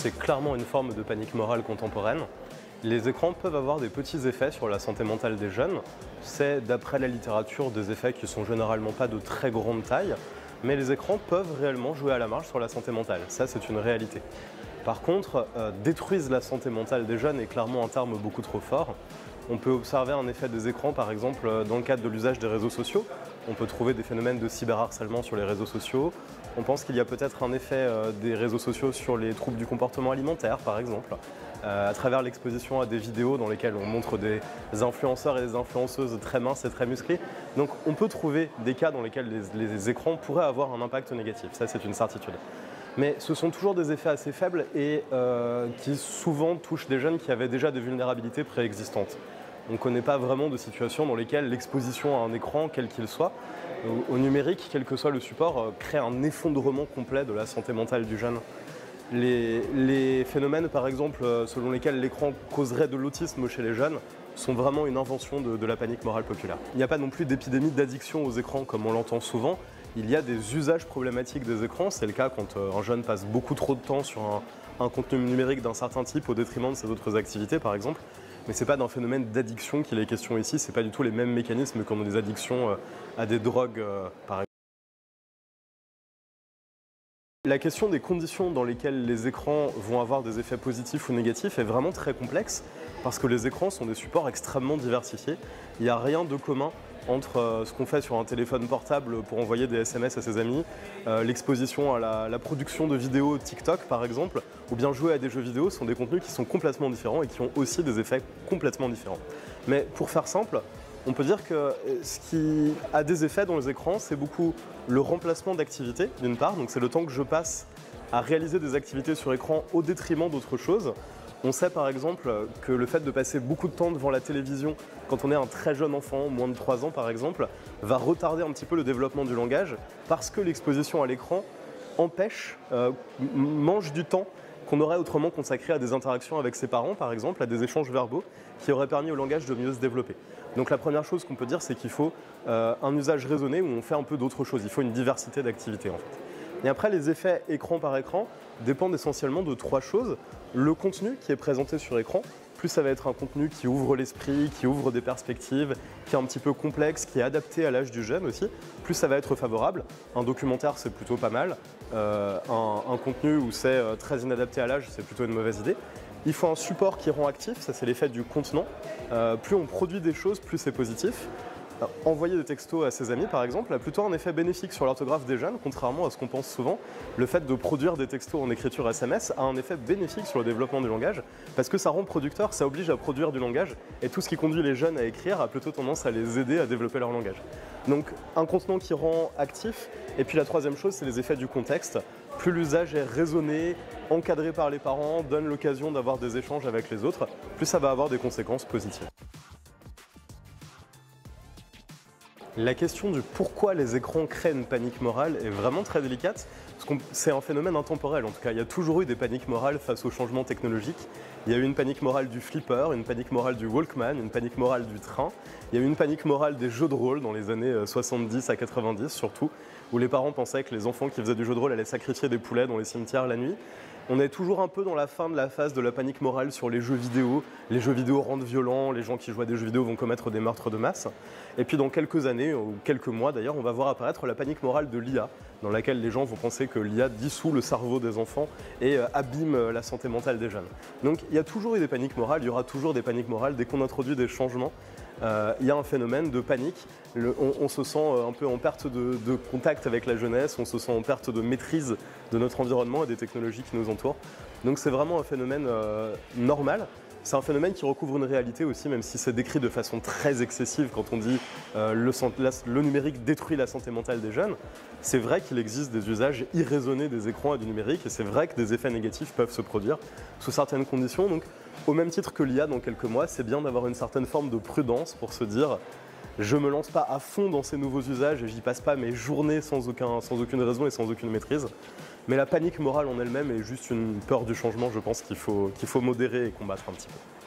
c'est clairement une forme de panique morale contemporaine. Les écrans peuvent avoir des petits effets sur la santé mentale des jeunes. C'est, d'après la littérature, des effets qui sont généralement pas de très grande taille, mais les écrans peuvent réellement jouer à la marge sur la santé mentale. Ça, c'est une réalité. Par contre, détruisent la santé mentale des jeunes est clairement un terme beaucoup trop fort. On peut observer un effet des écrans, par exemple, dans le cadre de l'usage des réseaux sociaux. On peut trouver des phénomènes de cyberharcèlement sur les réseaux sociaux. On pense qu'il y a peut-être un effet des réseaux sociaux sur les troubles du comportement alimentaire, par exemple, à travers l'exposition à des vidéos dans lesquelles on montre des influenceurs et des influenceuses très minces et très musclés. Donc on peut trouver des cas dans lesquels les écrans pourraient avoir un impact négatif, ça c'est une certitude. Mais ce sont toujours des effets assez faibles et qui souvent touchent des jeunes qui avaient déjà des vulnérabilités préexistantes. On ne connaît pas vraiment de situations dans lesquelles l'exposition à un écran, quel qu'il soit, au numérique, quel que soit le support, crée un effondrement complet de la santé mentale du jeune. Les phénomènes, par exemple, selon lesquels l'écran causerait de l'autisme chez les jeunes, sont vraiment une invention de la panique morale populaire. Il n'y a pas non plus d'épidémie d'addiction aux écrans comme on l'entend souvent. Il y a des usages problématiques des écrans. C'est le cas quand un jeune passe beaucoup trop de temps sur un contenu numérique d'un certain type au détriment de ses autres activités, par exemple. Mais ce n'est pas d'un phénomène d'addiction qu'il est question ici. Ce n'est pas du tout les mêmes mécanismes qu'on a des addictions à des drogues, par exemple. La question des conditions dans lesquelles les écrans vont avoir des effets positifs ou négatifs est vraiment très complexe parce que les écrans sont des supports extrêmement diversifiés. Il n'y a rien de commun entre ce qu'on fait sur un téléphone portable pour envoyer des SMS à ses amis, l'exposition à la production de vidéos TikTok par exemple, ou bien jouer à des jeux vidéo sont des contenus qui sont complètement différents et qui ont aussi des effets complètement différents. Mais pour faire simple, on peut dire que ce qui a des effets dans les écrans, c'est beaucoup le remplacement d'activités, d'une part, donc c'est le temps que je passe à réaliser des activités sur écran au détriment d'autres choses. On sait par exemple que le fait de passer beaucoup de temps devant la télévision quand on est un très jeune enfant, moins de 3 ans par exemple, va retarder un petit peu le développement du langage parce que l'exposition à l'écran empêche, mange du temps qu'on aurait autrement consacré à des interactions avec ses parents par exemple, à des échanges verbaux qui auraient permis au langage de mieux se développer. Donc la première chose qu'on peut dire, c'est qu'il faut un usage raisonné où on fait un peu d'autres choses, il faut une diversité d'activités en fait. Et après, les effets écran par écran dépendent essentiellement de 3 choses. Le contenu qui est présenté sur écran, plus ça va être un contenu qui ouvre l'esprit, qui ouvre des perspectives, qui est un petit peu complexe, qui est adapté à l'âge du jeune aussi, plus ça va être favorable. Un documentaire, c'est plutôt pas mal. Un contenu où c'est très inadapté à l'âge, c'est plutôt une mauvaise idée. Il faut un support qui rend actif, ça c'est l'effet du contenant. Plus on produit des choses, plus c'est positif. Envoyer des textos à ses amis par exemple a plutôt un effet bénéfique sur l'orthographe des jeunes, contrairement à ce qu'on pense souvent. Le fait de produire des textos en écriture SMS a un effet bénéfique sur le développement du langage parce que ça rend producteur, ça oblige à produire du langage et tout ce qui conduit les jeunes à écrire a plutôt tendance à les aider à développer leur langage. Donc un contenant qui rend actif et puis la troisième chose c'est les effets du contexte. Plus l'usage est raisonné, encadré par les parents, donne l'occasion d'avoir des échanges avec les autres, plus ça va avoir des conséquences positives. La question du pourquoi les écrans créent une panique morale est vraiment très délicate, parce que c'est un phénomène intemporel en tout cas. Il y a toujours eu des paniques morales face aux changements technologiques. Il y a eu une panique morale du flipper, une panique morale du Walkman, une panique morale du train. Il y a eu une panique morale des jeux de rôle dans les années 70 à 90 surtout, où les parents pensaient que les enfants qui faisaient du jeu de rôle allaient sacrifier des poulets dans les cimetières la nuit. On est toujours un peu dans la fin de la phase de la panique morale sur les jeux vidéo. Les jeux vidéo rendent violents, les gens qui jouent à des jeux vidéo vont commettre des meurtres de masse. Et puis dans quelques années, ou quelques mois d'ailleurs, on va voir apparaître la panique morale de l'IA, dans laquelle les gens vont penser que l'IA dissout le cerveau des enfants et abîme la santé mentale des jeunes. Donc il y a toujours eu des paniques morales, il y aura toujours des paniques morales dès qu'on introduit des changements. Il y a un phénomène de panique, on se sent un peu en perte de contact avec la jeunesse, on se sent en perte de maîtrise de notre environnement et des technologies qui nous entourent. Donc c'est vraiment un phénomène normal. C'est un phénomène qui recouvre une réalité aussi, même si c'est décrit de façon très excessive quand on dit le numérique détruit la santé mentale des jeunes. C'est vrai qu'il existe des usages irraisonnés des écrans et du numérique, et c'est vrai que des effets négatifs peuvent se produire sous certaines conditions. Donc, au même titre que l'IA dans quelques mois, c'est bien d'avoir une certaine forme de prudence pour se dire je ne me lance pas à fond dans ces nouveaux usages et j'y passe pas mes journées sans aucune raison et sans aucune maîtrise. Mais la panique morale en elle-même est juste une peur du changement, je pense qu'il faut modérer et combattre un petit peu.